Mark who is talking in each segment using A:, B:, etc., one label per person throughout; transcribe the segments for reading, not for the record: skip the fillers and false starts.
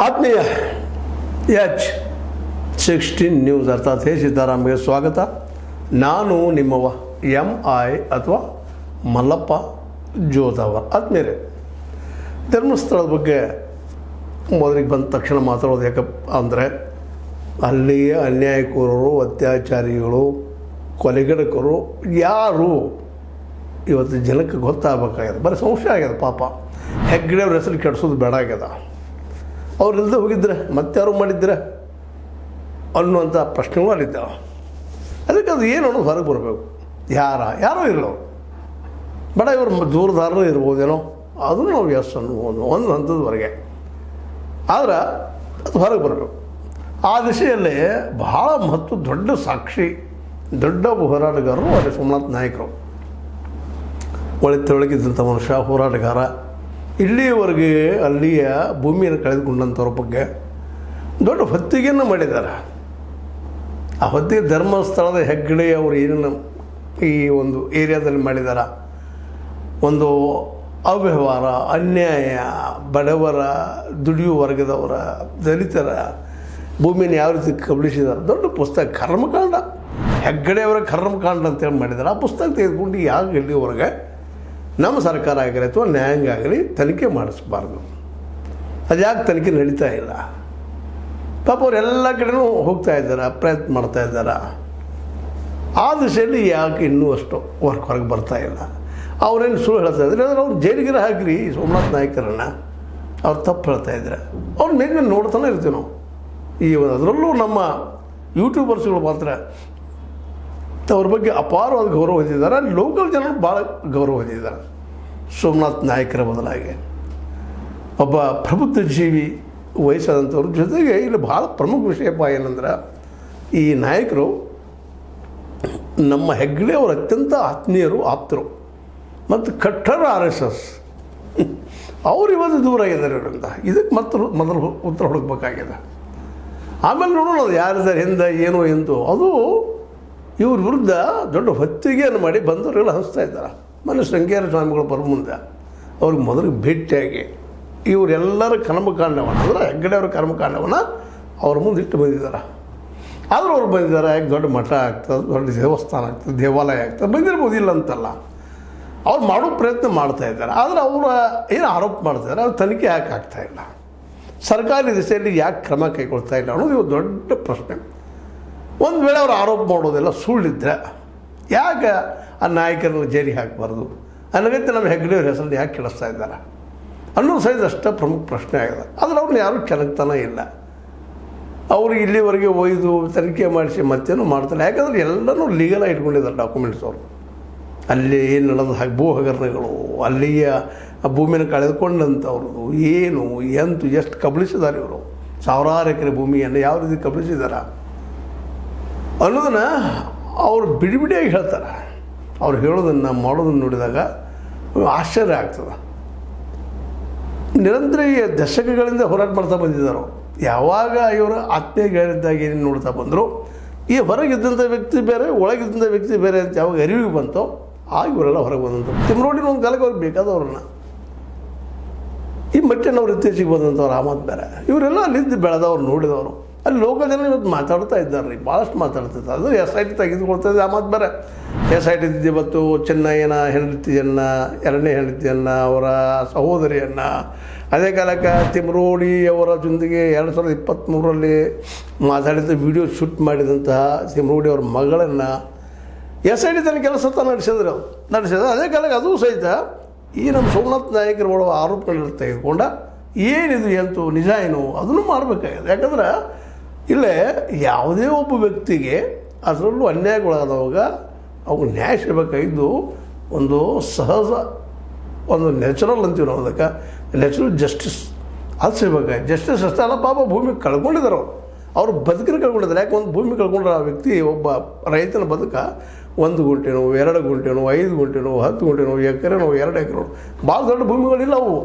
A: ಆತ್ಮೀಯ H16 news ಅರ್ಥಾತ್ ಹೇ ಸಿದ್ದಾರಾಮ್ಗೆ ಸ್ವಾಗತ. ನಾನು ನಿಮ್ಮವ MI ಅಥವಾ ಮಲ್ಲಪ್ಪ ಜೋದವ. ಆತ್ಮೀಯರೇ, ಧರ್ಮಸ್ಥಳದ ಬಗ್ಗೆ ಮೊದಲಿಗೆ ಬಂದ ತಕ್ಷಣ ಮಾತಾಡೋದು ಯಾಕಪ್ಪ ಅಂದರೆ ಅಲ್ಲಿಯ ಅನ್ಯಾಯಕೋರರು, ಅತ್ಯಾಚಾರಿಗಳು, ಕೊಲೆಗಡಕರು ಯಾರು ಇವತ್ತು ಜನಕ್ಕೆ ಗೊತ್ತಾಗಬೇಕಾಗ್ಯದ. ಬರೀ ಸಂಶಯ ಆಗ್ಯದ. ಪಾಪ ಹೆಗ್ಗಡೆ ಅವ್ರ ಹೆಸರು ಕೆಡಿಸೋದು ಬೇಡ ಆಗ್ಯದ. ಅವ್ರಿಲ್ಲದೆ ಹೋಗಿದ್ರೆ ಮತ್ತಾರು ಮಾಡಿದ್ರೆ ಅನ್ನುವಂಥ ಪ್ರಶ್ನೆಗಳು ಅಲ್ಲಿದ್ದಾವೆ. ಅದಕ್ಕೆ ಅದು ಏನು ಅನ್ನೋದು ಹೊರಗೆ ಬರಬೇಕು. ಯಾರೋ ಇರಲೋ ಬೇಡ, ಇವರು ದೂರದಾರರು ಇರ್ಬೋದೇನೋ, ಅದನ್ನು ನಾವು ಎಸ್ ಅನ್ನುವುದು ಒಂದು ಹಂತದವರೆಗೆ. ಆದ್ರೆ ಅದು ಹೊರಗೆ ಬರಬೇಕು. ಆ ದಿಶೆಯಲ್ಲಿ ಬಹಳ ಮಹತ್ವ ದೊಡ್ಡ ಸಾಕ್ಷಿ, ದೊಡ್ಡ ಹೋರಾಟಗಾರರು ಅಲ್ಲಿ ಸೋಮನಾಥ್ ನಾಯಕರು. ಒಳಗಿದ್ದಂಥ ಮನುಷ್ಯ, ಹೋರಾಟಗಾರ. ಇಲ್ಲಿಯವರೆಗೆ ಅಲ್ಲಿಯ ಭೂಮಿಯನ್ನು ಕಳೆದುಕೊಂಡಂಥವ್ರ ಬಗ್ಗೆ ದೊಡ್ಡ ಹೊತ್ತಿಗೆಯನ್ನು ಮಾಡಿದ್ದಾರೆ. ಆ ಹೊತ್ತಿಗೆ ಧರ್ಮಸ್ಥಳದ ಹೆಗ್ಗಡೆ ಅವರು ಏನೇನು ಈ ಒಂದು ಏರಿಯಾದಲ್ಲಿ ಮಾಡಿದ್ದಾರೆ, ಒಂದು ಅವ್ಯವಹಾರ, ಅನ್ಯಾಯ, ಬಡವರ, ದುಡಿಯುವ ವರ್ಗದವರ, ದಲಿತರ ಭೂಮಿಯನ್ನು ಯಾವ ರೀತಿ ಕಬಳಿಸಿದ್ದಾರೆ. ದೊಡ್ಡ ಪುಸ್ತಕ, ಕರ್ಮಕಾಂಡ, ಹೆಗ್ಗಡೆಯವರ ಕರ್ಮಕಾಂಡ ಅಂತೇಳಿ ಮಾಡಿದ್ದಾರೆ. ಆ ಪುಸ್ತಕ ತೆಗೆದುಕೊಂಡು ಯಾಕೆ ಇಲ್ಲಿವರೆಗೆ ನಮ್ಮ ಸರ್ಕಾರ ಆಗಲಿ ಅಥವಾ ನ್ಯಾಯಾಂಗ ಆಗಲಿ ತನಿಖೆ ಮಾಡಿಸ್ಬಾರ್ದು? ಅದು ಯಾಕೆ ತನಿಖೆ ನಡೀತಾ ಇಲ್ಲ? ಪಾಪ ಅವರೆಲ್ಲ ಕಡೆನೂ ಹೋಗ್ತಾ ಇದ್ದಾರೆ, ಪ್ರಯತ್ನ ಮಾಡ್ತಾ ಇದ್ದಾರೆ. ಆ ದಿಶೆಯಲ್ಲಿ ಯಾಕೆ ಇನ್ನೂ ಅಷ್ಟು ಹೊರಗೆ ಬರ್ತಾ ಇಲ್ಲ? ಅವ್ರೇನು ಸುಳ್ಳು ಹೇಳ್ತಾ ಇದ್ದಾರೆ ಅಂದರೆ ಅವ್ರು ಜೈಲಿಗೆ ಹಾಕಲಿ ಸೋಮನಾಥ್ ನಾಯಕರನ್ನು. ಅವ್ರು ತಪ್ಪು ಹೇಳ್ತಾ ಇದ್ದಾರೆ. ಅವ್ರ ಮೇಲೆ ನೋಡ್ತಾನೆ ಇರ್ತೀವಿ ನಾವು. ಈ ಅದರಲ್ಲೂ ನಮ್ಮ ಯೂಟ್ಯೂಬರ್ಸ್ಗಳು ಮಾತ್ರ ಅವ್ರ ಬಗ್ಗೆ ಅಪಾರವಾದ ಗೌರವ ಹೊಂದಿದ್ದಾರೆ. ಲೋಕಲ್ ಜನರು ಭಾಳ ಗೌರವ ಹೊಂದಿದ್ದಾರೆ ಸೋಮನಾಥ್ ನಾಯಕರ ಬದಲಾಗಿ. ಒಬ್ಬ ಪ್ರಬುದ್ಧ ಜೀವಿ, ವಯಸ್ಸಾದಂಥವ್ರ ಜೊತೆಗೆ ಇಲ್ಲಿ ಭಾಳ ಪ್ರಮುಖ ವಿಷಯಪ್ಪ ಏನಂದ್ರೆ, ಈ ನಾಯಕರು ನಮ್ಮ ಹೆಗ್ಗಡೆ ಅವರು ಅತ್ಯಂತ ಆತ್ಮೀಯರು, ಆಪ್ತರು ಮತ್ತು ಕಟ್ಟರ RSS. ಅವ್ರು ಇವತ್ತು ದೂರ ಆಗಿದ್ದಾರೆ ಇವರಿಂದ. ಇದಕ್ಕೆ ಮೊದಲು ಉತ್ತರ ಹುಡುಕ್ಬೇಕಾಗಿದೆ. ಆಮೇಲೆ ನೋಡೋಣ ಅದು ಯಾರಿದ್ದಾರೆ, ಹಿಂದೆ ಏನು ಎಂದು. ಅದು ಇವ್ರ ವಿರುದ್ಧ ದೊಡ್ಡ ಹೊತ್ತಿಗೆಯನ್ನು ಮಾಡಿ ಬಂದವರೆಲ್ಲ ಹಂಚ್ತಾ ಇದ್ದಾರೆ. ಮೊನ್ನೆ ಶೃಂಗೇರ ಸ್ವಾಮಿಗಳು ಬರೋ ಮುಂದೆ ಅವ್ರಿಗೆ ಮೊದಲಿಗೆ ಭೇಟಿಯಾಗಿ ಇವರೆಲ್ಲರ ಕರ್ಮಕಾಂಡವನ್ನು ಅಂದರೆ ಹೆಗ್ಗಡೆಯವರ ಕರ್ಮಕಾಂಡವನ್ನು ಅವ್ರ ಮುಂದೆ ಇಟ್ಟು ಬಂದಿದ್ದಾರೆ. ಆದರೂ ಅವ್ರು ಬಂದಿದ್ದಾರೆ. ಯಾಕೆ ದೊಡ್ಡ ಮಠ ಆಗ್ತದೆ, ದೊಡ್ಡ ದೇವಸ್ಥಾನ ಆಗ್ತದೆ, ದೇವಾಲಯ ಆಗ್ತದೆ, ಬಂದಿರ್ಬೋದು, ಇಲ್ಲ ಅಂತಲ್ಲ. ಅವ್ರು ಮಾಡೋ ಪ್ರಯತ್ನ ಮಾಡ್ತಾಯಿದ್ದಾರೆ. ಆದರೆ ಅವರು ಏನು ಆರೋಪ ಮಾಡ್ತಾಯಿದ್ದಾರೆ, ಅವ್ರು ತನಿಖೆ ಯಾಕೆ ಆಗ್ತಾಯಿಲ್ಲ? ಸರ್ಕಾರಿ ದಿಸೆಯಲ್ಲಿ ಯಾಕೆ ಕ್ರಮ ಕೈಗೊಳ್ತಾ ಇಲ್ಲ ಅನ್ನೋದು ಇವು ದೊಡ್ಡ ಪ್ರಶ್ನೆ. ಒಂದು ವೇಳೆ ಅವ್ರು ಆರೋಪ ಮಾಡೋದೆಲ್ಲ ಸುಳ್ಳಿದ್ರೆ ಯಾಕೆ ಆ ನಾಯಕರನ್ನು ಜೈಲಿಗೆ ಹಾಕಬಾರ್ದು? ಅನ್ನೋದಕ್ಕೆ ನಮ್ಮ ಹೆಗ್ಗಡೆಯವ್ರ ಹೆಸರನ್ನು ಯಾಕೆ ಕೆಡಿಸ್ತಾ ಇದ್ದಾರೆ ಅನ್ನೋದು ಸಹಿತ ಅಷ್ಟೇ ಪ್ರಮುಖ ಪ್ರಶ್ನೆ ಆಗಿದೆ. ಆದರೆ ಅವ್ರನ್ನ ಯಾರೂ ಕೆಣಕ್ತಾನೆ ಇಲ್ಲ. ಅವರು ಇಲ್ಲಿವರೆಗೆ ಒಯ್ದು ತನಿಖೆ ಮಾಡಿಸಿ ಮತ್ತೇನು ಮಾಡ್ತಾರೆ. ಯಾಕಂದರೆ ಎಲ್ಲನೂ ಲೀಗಲಾಗಿ ಇಟ್ಕೊಂಡಿದ್ದಾರೆ ಡಾಕ್ಯುಮೆಂಟ್ಸ್. ಅವರು ಅಲ್ಲಿ ಏನು ನಡೆದ ಭೂ ಹಗರಣಗಳು, ಅಲ್ಲಿಯ ಭೂಮಿಯನ್ನು ಕಳೆದುಕೊಂಡಂಥವ್ರದ್ದು ಏನು ಎಂತು ಎಷ್ಟು ಕಬಳಿಸಿದ್ದಾರೆ ಇವರು. ಸಾವಿರಾರು ಎಕರೆ ಭೂಮಿಯನ್ನು ಯಾವ ರೀತಿ ಕಬಳಿಸಿದ್ದಾರೆ ಅನ್ನೋದನ್ನು ಅವರು ಬಿಡಿಯಾಗಿ ಹೇಳ್ತಾರೆ. ಅವ್ರು ಹೇಳೋದನ್ನು ಮಾಡೋದನ್ನು ನೋಡಿದಾಗ ಆಶ್ಚರ್ಯ ಆಗ್ತದೆ. ನಿರಂತರ ಈ ದಶಕಗಳಿಂದ ಹೋರಾಟ ಮಾಡ್ತಾ ಬಂದಿದ್ದಾರೆ. ಯಾವಾಗ ಇವರು ಆತ್ಮೀಯಗಳಿದ್ದಾಗ ಏನೇನು ನೋಡ್ತಾ ಬಂದರು, ಈ ಹೊರಗಿದ್ದಂಥ ವ್ಯಕ್ತಿ ಬೇರೆ, ಒಳಗಿದ್ದಂಥ ವ್ಯಕ್ತಿ ಬೇರೆ ಅಂತ ಯಾವಾಗ ಅರಿವಿಗೆ ಬಂತೋ ಆಗ ಇವರೆಲ್ಲ ಹೊರಗೆ ಬಂದಂಥ ತಿಮ್ರೋಡಿನ ಒಂದು ಕಾಲಕ್ಕೆ ಅವ್ರಿಗೆ ಬೇಕಾದವ್ರನ್ನ. ಈ ಮಟ್ಟಿನವ್ರು ಇತ್ತೀಚೆಗೆ ಬಂದಂಥವ್ರು ಆ ಮಾತು ಬೇರೆ. ಇವರೆಲ್ಲ ಅಲ್ಲಿದ್ದು ಬೆಳೆದವ್ರು, ನೋಡಿದವರು. ಅಲ್ಲಿ ಲೋಕಲ್ ಜನ ಇವತ್ತು ಮಾತಾಡ್ತಾ ಇದ್ದಾರೆ ರೀ, ಭಾಳಷ್ಟು ಮಾತಾಡ್ತಿದ್ದಾರೆ. ಅದು SIT ತೆಗೆದುಕೊಳ್ತಾ ಇದೆ, ಆ ಮಾತು ಬೇರೆ. SIT ಇವತ್ತು ಚೆನ್ನಯ್ಯನ ಹೆಂಡತಿಯನ್ನು, ಎರಡನೇ ಹೆಂಡತಿಯನ್ನು, ಅವರ ಸಹೋದರಿಯನ್ನು, ಅದೇ ಕಾಲಕ್ಕೆ ತಿಮ್ರೋಡಿಯವರ ಜೊತೆಗೆ 2023ರಲ್ಲಿ ಮಾತಾಡಿದ ವಿಡಿಯೋ ಶೂಟ್ ಮಾಡಿದಂತಹ ತಿಮ್ರೋಡಿಯವರ ಮಗಳನ್ನು SIT ತನ್ನ ಕೆಲಸ ನಡೆಸಿದ್ರು. ಅದೇ ಕಾಲಕ್ಕೆ ಅದು ಸಹಿತ ಈ ನಮ್ಮ ಸೋಮನಾಥ್ ನಾಯಕರುಗಳು ಆರೋಪಗಳನ್ನ ತೆಗೆದುಕೊಂಡ ಏನಿದು ಎಂತು ನಿಜ ಏನು ಅದನ್ನು ಮಾಡಬೇಕಾಗಿದೆ. ಯಾಕಂದ್ರೆ ಇಲ್ಲೇ ಯಾವುದೇ ಒಬ್ಬ ವ್ಯಕ್ತಿಗೆ ಅದರಲ್ಲೂ ಅನ್ಯಾಯಗಳಾದವಾಗ ಅವ್ರಿಗೆ ನ್ಯಾಯ ಸಿಗಬೇಕಾಗಿದ್ದು ಒಂದು ಸಹಜ, ಒಂದು ನ್ಯಾಚುರಲ್ ಅಂತೀವಿ ನಾವು ಅದಕ್ಕೆ, ನ್ಯಾಚುರಲ್ ಜಸ್ಟಿಸ್ ಅದು ಸಿಗಬೇಕಾಗಿ. ಜಸ್ಟಿಸ್ ಅಷ್ಟೇ ಅಲ್ಲ, ಪಾಪ ಭೂಮಿ ಕಳ್ಕೊಂಡಿದ್ದಾರೆ. ಅವರು ಬದುಕನ್ನು ಕಳ್ಕೊಂಡಿದ್ದಾರೆ. ಯಾಕೆ ಒಂದು ಭೂಮಿ ಕಳ್ಕೊಂಡ್ರೆ ಆ ವ್ಯಕ್ತಿ, ಒಬ್ಬ ರೈತನ ಬದುಕ 1 ಗುಂಟೆನೋ 2 ಗುಂಟೆನೋ 5 ಗುಂಟೆನೋ 10 ಗುಂಟೆನೋ ಎಕರೆನೋ 2 ಎಕರೆನೋ ಭಾಳ ದೊಡ್ಡ ಭೂಮಿಗಳಿಲ್ಲ.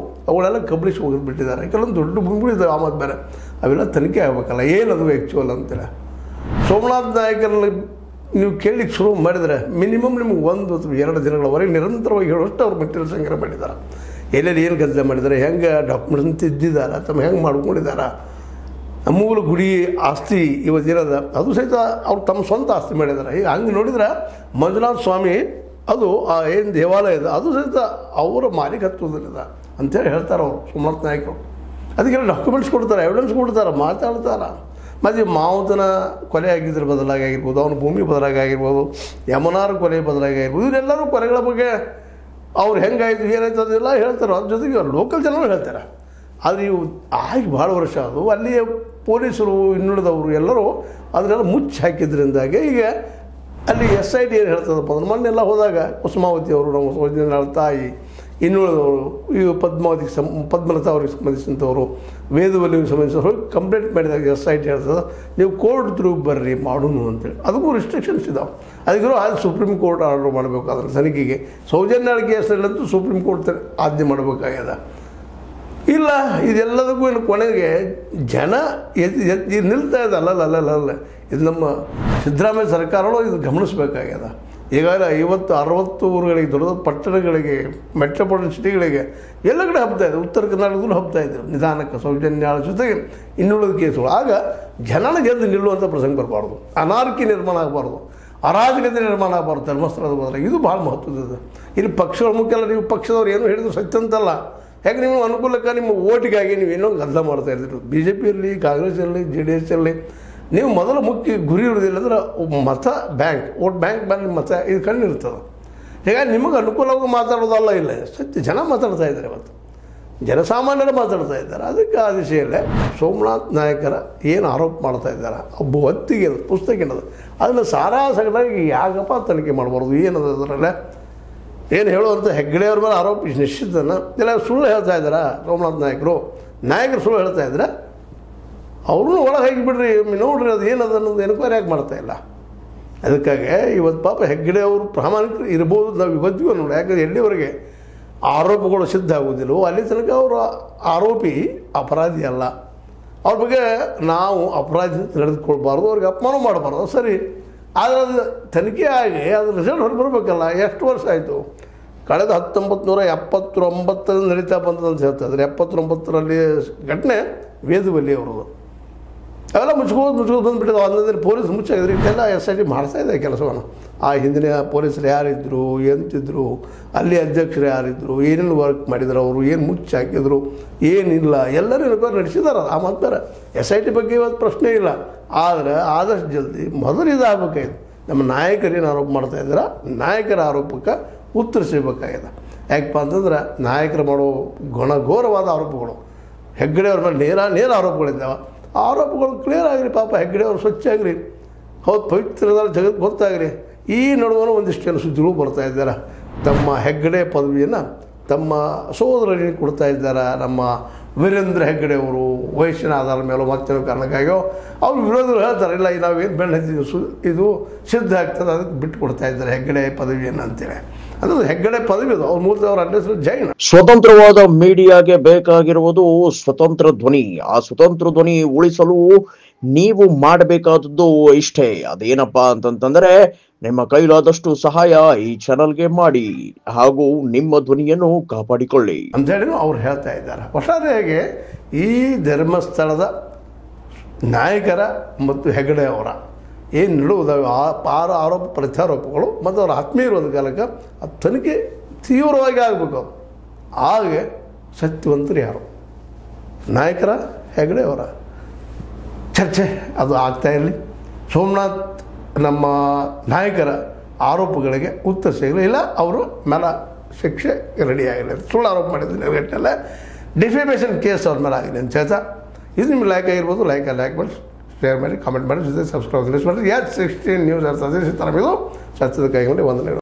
A: ಅವುಗಳೆಲ್ಲ ಕಬಳಿಸಿ ಹೋಗಿಬಿಟ್ಟಿದ್ದಾರೆ. ಕೆಲವೊಂದು ದೊಡ್ಡ ಭೂಮಿಗಳಿದ್ದಾವೆ, ಆ ಮಾತು ಬೇರೆ. ಅವೆಲ್ಲ ತನಿಖೆ ಆಗಬೇಕಲ್ಲ, ಏನದು ಆ್ಯಕ್ಚುವಲ್ ಅಂತೇಳಿ. ಸೋಮನಾಥ್ ನಾಯಕರಲ್ಲಿ ನೀವು ಕೇಳಲಿಕ್ಕೆ ಶುರು ಮಾಡಿದರೆ ಮಿನಿಮಮ್ ನಿಮ್ಗೆ 1 ಅಥವಾ 2 ದಿನಗಳವರೆಗೆ ನಿರಂತರವಾಗಿ ಹೇಳುವಷ್ಟು ಅವ್ರು ಮೆಟೀರಿಯಲ್ ಸಂಗ್ರಹ ಮಾಡಿದ್ದಾರೆ. ಎಲ್ಲೆಲ್ಲಿ ಏನು ಗದ್ದಲ ಮಾಡಿದ್ದಾರೆ, ಹೆಂಗೆ ಡಾಕ್ಯುಮೆಂಟ್ಸ್ ತಿದ್ದಿದ್ದಾರೆ, ತಮ್ಮ ಹೆಂಗೆ ಮಾಡ್ಕೊಂಡಿದ್ದಾರೆ. ಮೂಲ ಗುಡಿ ಆಸ್ತಿ ಇವತ್ತಿರೋದ ಅದು ಸಹಿತ ಅವ್ರು ತಮ್ಮ ಸ್ವಂತ ಆಸ್ತಿ ಮಾಡಿದ್ದಾರೆ. ಈಗ ಹಂಗೆ ನೋಡಿದ್ರೆ ಮಂಜುನಾಥ ಸ್ವಾಮಿ ಅದು ಏನು ದೇವಾಲಯ ಇದೆ ಅದು ಸಹಿತ ಅವರ ಮಾಲೀಕತ್ವದಲ್ಲಿದೆ ಅಂತೇಳಿ ಹೇಳ್ತಾರೆ ಅವರು ಸೋಮನಾಥ ನಾಯಕರು. ಅದಕ್ಕೆಲ್ಲ ಡಾಕ್ಯುಮೆಂಟ್ಸ್ ಕೊಡ್ತಾರೆ, ಎವಿಡೆನ್ಸ್ ಕೊಡ್ತಾರೆ, ಮಾತಾಡ್ತಾರೆ. ಮತ್ತು ಮಾವುತನ ಕೊಲೆ ಆಗಿದ್ರ ಬದಲಾಗಿ ಆಗಿರ್ಬೋದು, ಅವನ ಭೂಮಿ ಬದಲಾಗಿ ಆಗಿರ್ಬೋದು, ಯಮನಾರ ಕೊಲೆ ಬದಲಾಗಿ ಆಗಿರ್ಬೋದು, ಇವರೆಲ್ಲರೂ ಕೊಲೆಗಳ ಬಗ್ಗೆ ಅವ್ರು ಹೆಂಗಾಯಿತು ಏನಾಯ್ತು ಅದೆಲ್ಲ ಹೇಳ್ತಾರೆ. ಅದ್ರ ಜೊತೆಗೆ ಲೋಕಲ್ ಜನರು ಹೇಳ್ತಾರೆ. ಆದರೆ ಇವು ಆಗಿ ಭಾಳ ವರ್ಷ ಅದು ಅಲ್ಲಿಯ ಪೊಲೀಸರು ಇನ್ನುಳಿದವರು ಎಲ್ಲರೂ ಅದನ್ನೆಲ್ಲ ಮುಚ್ಚಿ ಹಾಕಿದ್ರಿಂದಾಗೆ ಈಗ ಅಲ್ಲಿ SIT ಏನು ಹೇಳ್ತದಪ್ಪ ಅಂದ್ರೆ ಮೊನ್ನೆಲ್ಲ ಹೋದಾಗ ಕುಸುಮಾವತಿ ಅವರು, ನಮ್ಮ ಸೋಜನ ತಾಯಿ, ಇನ್ನುಳಿದವರು, ಈಗ ಪದ್ಮಲತಾ ಅವ್ರಿಗೆ ಸಂಬಂಧಿಸಿದಂಥವರು, ವೇದವಲ್ಲಿಗೆ ಸಂಬಂಧಿಸಿದವರು ಕಂಪ್ಲೇಂಟ್ ಮಾಡಿದಾಗ SIT ಹೇಳ್ತದೆ ನೀವು ಕೋರ್ಟ್ ಥ್ರೂ ಬರ್ರಿ ಮಾಡೋಣ ಅಂತೇಳಿ. ಅದಕ್ಕೂ ರಿಸ್ಟ್ರಿಕ್ಷನ್ಸ್ ಇದಾವೆ. ಅದಕ್ಕಿರೋ ಅದು ಸುಪ್ರೀಂ ಕೋರ್ಟ್ ಆರ್ಡರ್ ಮಾಡಬೇಕು ಅದರ ತನಿಖೆಗೆ. ಸೌಜನ್ಯ ಕೇಸಲ್ಲಂತೂ ಸುಪ್ರೀಂ ಕೋರ್ಟ್ ಆಜ್ಞೆ ಮಾಡಬೇಕಾಗ್ಯದ. ಇಲ್ಲ ಇದೆಲ್ಲದಕ್ಕೂ ಏನು ಕೊನೆಗೆ ಜನ ಎದ್ದು ನಿಲ್ತಾ ಇದೆ. ಅಲ್ಲ ಇದು ನಮ್ಮ ಸಿದ್ದರಾಮಯ್ಯ ಸರ್ಕಾರಗಳು ಇದು ಗಮನಿಸಬೇಕಾಗ್ಯದ. ಈಗಾಗಲೇ 50-60 ಊರುಗಳಿಗೆ, ದೊಡ್ಡ ದೊಡ್ಡ ಪಟ್ಟಣಗಳಿಗೆ, ಮೆಟ್ರೋಪಾಲಿಟನ್ ಸಿಟಿಗಳಿಗೆ ಎಲ್ಲ ಕಡೆ ಹಬ್ತಾ ಇದೆ. ಉತ್ತರ ಕರ್ನಾಟಕದಲ್ಲೂ ಹಬ್ತಾ ಇದ್ರು ನಿಧಾನಕ್ಕೆ ಸೌಜನ್ಯ ಜೊತೆಗೆ ಇನ್ನುಳಿದ ಕೇಸುಗಳು. ಆಗ ಜನನ ಗೆದ್ದು ನಿಲ್ಲುವಂಥ ಪ್ರಸಂಗ ಬರಬಾರ್ದು, ಅನಾರ್ಕಿ ನಿರ್ಮಾಣ ಆಗಬಾರ್ದು, ಅರಾಜಕತೆ ನಿರ್ಮಾಣ ಆಗಬಾರ್ದು ಧರ್ಮಸ್ಥಳದ ಬದಲಾಗಿ. ಇದು ಭಾಳ ಮಹತ್ವದ. ಇಲ್ಲಿ ಪಕ್ಷಗಳ ಮುಖ್ಯಲ್ಲ, ನೀವು ಪಕ್ಷದವ್ರು ಏನು ಹೇಳಿದ್ರು ಸತ್ಯ ಅಂತಲ್ಲ. ಯಾಕೆ ನಿಮ್ಮ ಅನುಕೂಲಕ್ಕೆ ನಿಮ್ಮ ಓಟಿಗಾಗಿ ನೀವೇನೋ ಗದ್ದಲ ಮಾಡ್ತಾ ಇರ್ತೀರಿ. BJP ಇರಲಿ, ಕಾಂಗ್ರೆಸ್ ಇರಲಿ, JDS ಇರಲಿ, ನೀವು ಮೊದಲು ಮುಖ್ಯ ಗುರಿ ಇರೋದಿಲ್ಲ ಅಂದ್ರೆ ಮತ ಬ್ಯಾಂಕ್, ವೋಟ್ ಬ್ಯಾಂಕ್ ಬಂದು ಮತ ಇದು ಕಂಡಿರ್ತದೆ. ಹೀಗಾಗಿ ನಿಮಗೆ ಅನುಕೂಲವಾಗಿ ಮಾತಾಡೋದಲ್ಲ, ಇಲ್ಲ ಸತ್ಯ ಜನ ಮಾತಾಡ್ತಾ ಇದ್ದಾರೆ. ಇವತ್ತು ಜನಸಾಮಾನ್ಯರು ಮಾತಾಡ್ತಾ ಇದ್ದಾರೆ. ಅದಕ್ಕೆ ಆ ದಿಶೆಯಲ್ಲೇ ಸೋಮನಾಥ್ ನಾಯಕರ ಏನು ಆರೋಪ ಮಾಡ್ತಾ ಇದ್ದಾರೆ, ಒಬ್ಬ ಹೊತ್ತಿಗೆ ಪುಸ್ತಕ ಏನದು ಅದನ್ನು ಸಾರಾಸಗಟಾಗಿ ಯಾಕಪ್ಪ ತನಿಖೆ ಮಾಡಬಾರ್ದು, ಏನದು ಅದರಲ್ಲೇ ಏನು ಹೇಳುವಂಥ ಹೆಗ್ಗಡೆಯವ್ರ ಮೇಲೆ ಆರೋಪ ನಿಶ್ಚಿತನ ಇಲ್ಲ ಸುಳ್ಳು ಹೇಳ್ತಾ ಇದ್ದಾರೆ ಸೋಮನಾಥ್ ನಾಯಕರು ಸುಳ್ಳು ಹೇಳ್ತಾ ಇದ್ದಾರೆ. ಅವ್ರೂ ಒಳಗೆ ಹಾಕಿಬಿಡ್ರಿ, ನೋಡ್ರಿ ಅದು ಏನದು ಅನ್ನೋದು ಎನ್ಕ್ವೈರಿ ಯಾಕೆ ಮಾಡ್ತಾ ಇಲ್ಲ. ಅದಕ್ಕಾಗಿ ಇವತ್ತು ಪಾಪ ಹೆಗ್ಗಡೆ ಅವರು ಪ್ರಾಮಾಣಿಕರು ಇರ್ಬೋದು, ನಾವು ಇವತ್ತಿಗೂ ನೋಡಿ. ಯಾಕಂದರೆ ಎಲ್ಲಿವರೆಗೆ ಆರೋಪಗಳು ಸಿದ್ಧ ಆಗೋದಿಲ್ಲವೋ ಅಲ್ಲಿ ತನಕ ಅವರು ಆರೋಪಿ ಅಪರಾಧಿ ಅಲ್ಲ. ಅವ್ರ ಬಗ್ಗೆ ನಾವು ಅಪರಾಧಿ ನಡೆದುಕೊಳ್ಬಾರ್ದು, ಅವ್ರಿಗೆ ಅಪಮಾನ ಮಾಡಬಾರ್ದು, ಸರಿ. ಆದರೆ ಅದು ತನಿಖೆ ಆಗಿ ಅದ್ರ ರಿಸಲ್ಟ್ ಹೊರಗೆ ಬರಬೇಕಲ್ಲ. ಎಷ್ಟು ವರ್ಷ ಆಯಿತು? ಕಳೆದ 1979 ನಡೀತಾ ಬಂತಂತ ಹೇಳ್ತಾಯಿದ್ರೆ 79ರಲ್ಲಿ ಘಟನೆ ವೇದವಲ್ಲಿ ಅವ್ರದ್ದು. ಅವೆಲ್ಲ ಮುಚ್ಕೋದು ಬಂದುಬಿಟ್ಟಿದ್ದು. ಅಂದಲ್ಲಿ ಪೊಲೀಸ್ ಮುಚ್ಚಾಗಿದ್ರು. ಇದೆಲ್ಲ SIT ಮಾಡ್ತಾ ಇದೆ ಕೆಲಸವನ್ನು. ಆ ಹಿಂದಿನ ಪೊಲೀಸರು ಯಾರಿದ್ದರು, ಎಂತಿದ್ರು, ಅಲ್ಲಿ ಅಧ್ಯಕ್ಷರು ಯಾರಿದ್ದರು, ಏನೇನು ವರ್ಕ್ ಮಾಡಿದ್ರು, ಅವರು ಏನು ಮುಚ್ಚಿ ಹಾಕಿದ್ರು, ಏನಿಲ್ಲ ಎಲ್ಲರೂ ಎನ್ಕ್ವೈರಿ ನಡೆಸಿದಾರೆ. ಆ ಮಾತಾರೆ SIT ಬಗ್ಗೆ ಇವತ್ತು ಪ್ರಶ್ನೆ ಇಲ್ಲ. ಆದರೆ ಆದಷ್ಟು ಜಲ್ದಿ ಮೊದಲು ಇದಾಗಬೇಕಾಗಿದೆ. ನಮ್ಮ ನಾಯಕರೇನು ಆರೋಪ ಮಾಡ್ತಾ ಇದ್ದಾರೆ, ನಾಯಕರ ಆರೋಪಕ್ಕೆ ಉತ್ತರ ಸಿಗಬೇಕಾಗಿದೆ. ಯಾಕಪ್ಪ ಅಂತಂದ್ರೆ ನಾಯಕರು ಮಾಡೋ ಘೋರವಾದ ಆರೋಪಗಳು ಹೆಗ್ಗಡೆಯವ್ರ ಮೇಲೆ ನೇರ ಆರೋಪಗಳಿದ್ದಾವೆ. ಆರೋಪಗಳು ಕ್ಲಿಯರ್ ಆಗಿರಿ, ಪಾಪ ಹೆಗ್ಗಡೆಯವರು ಸ್ವಚ್ಛ ಆಗಿರಿ, ಹೌದು ಪವಿತ್ರದಲ್ಲಿ ಜಗತ್ತು ಗೊತ್ತಾಗಿರಿ. ಈ ನಡುವನು ಒಂದಿಷ್ಟು ಸುದ್ದಿಗಳು ಬರ್ತಾ ಇದ್ದಾರೆ. ತಮ್ಮ ಹೆಗ್ಗಡೆ ಪದವಿಯನ್ನು ತಮ್ಮ ಸೋದರರಿಗೆ ಕೊಡ್ತಾ ಇದ್ದಾರೆ. ನಮ್ಮ ವೀರೇಂದ್ರ ಹೆಗ್ಗಡೆ ಅವರು ವಯಸ್ಸಿನ ಆಧಾರದ ಮೇಲೂ ಮತ್ತೇನೋ ಕಾರಣಕ್ಕಾಗಿಯೋ ಅವ್ರು ವಿರೋಧಗಳು ಹೇಳ್ತಾರೆ, ಇಲ್ಲ ನಾವೇನು ಬೆನ್ನು ಹತ್ತಿದ್ದು ಇದು ಸಿದ್ಧ ಆಗ್ತದೆ, ಅದಕ್ಕೆ ಬಿಟ್ಟು ಕೊಡ್ತಾ ಇದ್ದಾರೆ ಹೆಗ್ಗಡೆ ಪದವಿಯನ್ನು ಅಂತೇಳಿ. ಅಂದರೆ ಹೆಗ್ಗಡೆ ಪದವಿ ಅದು ಅವ್ರ ಮೂಲದ ಅವ್ರ ಅಡ್ರೆಸ್ ಜೈನ.
B: ಸ್ವತಂತ್ರವಾದ ಮೀಡಿಯಾಗೆ ಬೇಕಾಗಿರುವುದು ಸ್ವತಂತ್ರ ಧ್ವನಿ. ಆ ಸ್ವತಂತ್ರ ಧ್ವನಿ ಉಳಿಸಲು ನೀವು ಮಾಡಬೇಕಾದದ್ದು ಇಷ್ಟೇ. ಅದೇನಪ್ಪಾ ಅಂತಂತಂದ್ರೆ ನಿಮ್ಮ ಕೈಲಾದಷ್ಟು ಸಹಾಯ ಈ ಚಾನಲ್ಗೆ ಮಾಡಿ ಹಾಗೂ ನಿಮ್ಮ ಧ್ವನಿಯನ್ನು ಕಾಪಾಡಿಕೊಳ್ಳಿ
A: ಅಂತೇಳಿ ಅವ್ರು ಹೇಳ್ತಾ ಇದ್ದಾರೆ. ಒಟ್ಟಾರೆಯಾಗಿ ಈ ಧರ್ಮಸ್ಥಳದ ನಾಯಕರ ಮತ್ತು ಹೆಗ್ಗಡೆ ಅವರ ಏನು ನಡುವುದಾವೆ ಆರೋಪ ಪ್ರತ್ಯಾರೋಪಗಳು ಮತ್ತು ಅವರ ಆತ್ಮೀಯರು ಒಂದು ಕಾಲಕ್ಕೆ ಆ ತನಿಖೆ ತೀವ್ರವಾಗಿ ಆಗಬೇಕು. ಹಾಗೆ ಸತ್ಯವಂತರು ಯಾರು, ನಾಯಕರ ಹೆಗ್ಗಡೆ ಅವರ ಚರ್ಚೆ ಅದು ಆಗ್ತಾ ಇರಲಿ. ಸೋಮನಾಥ್ ನಮ್ಮ ನಾಯಕರ ಆರೋಪಗಳಿಗೆ ಉತ್ತರ ಸಿಗಲಿ, ಇಲ್ಲ ಅವರು ಮೇಲೆ ಶಿಕ್ಷೆ ರೆಡಿಯಾಗಲಿ. ಸುಳ್ಳು ಆರೋಪ ಮಾಡಿದ್ರೆ ರೇಟಲ್ಲ ಡಿಫೇಮೇಷನ್ ಕೇಸ್ ಅವ್ರ ಮೇಲೆ ಆಗಲಿ ಅಂತ ಹೇಳ್ತಾ, ಇದು ನಿಮ್ಗೆ ಲೈಕ್ ಆಗಿರ್ಬೋದು. ಲೈಕ್ ಮಾಡಿ, ಶೇರ್ ಮಾಡಿ, ಕಾಮೆಂಟ್ ಮಾಡಿ, ಜೊತೆ ಸಬ್ಸ್ಕ್ರೈಬ್ ಮಾಡಿ. 16 ನ್ಯೂಸ್ ಇರ್ತದೆ. ಸಿದ್ದರಾಮಯ್ಯ ಸತ್ಯದ ಕೈಗೊಂಡು ವಂದನೆಗಳು.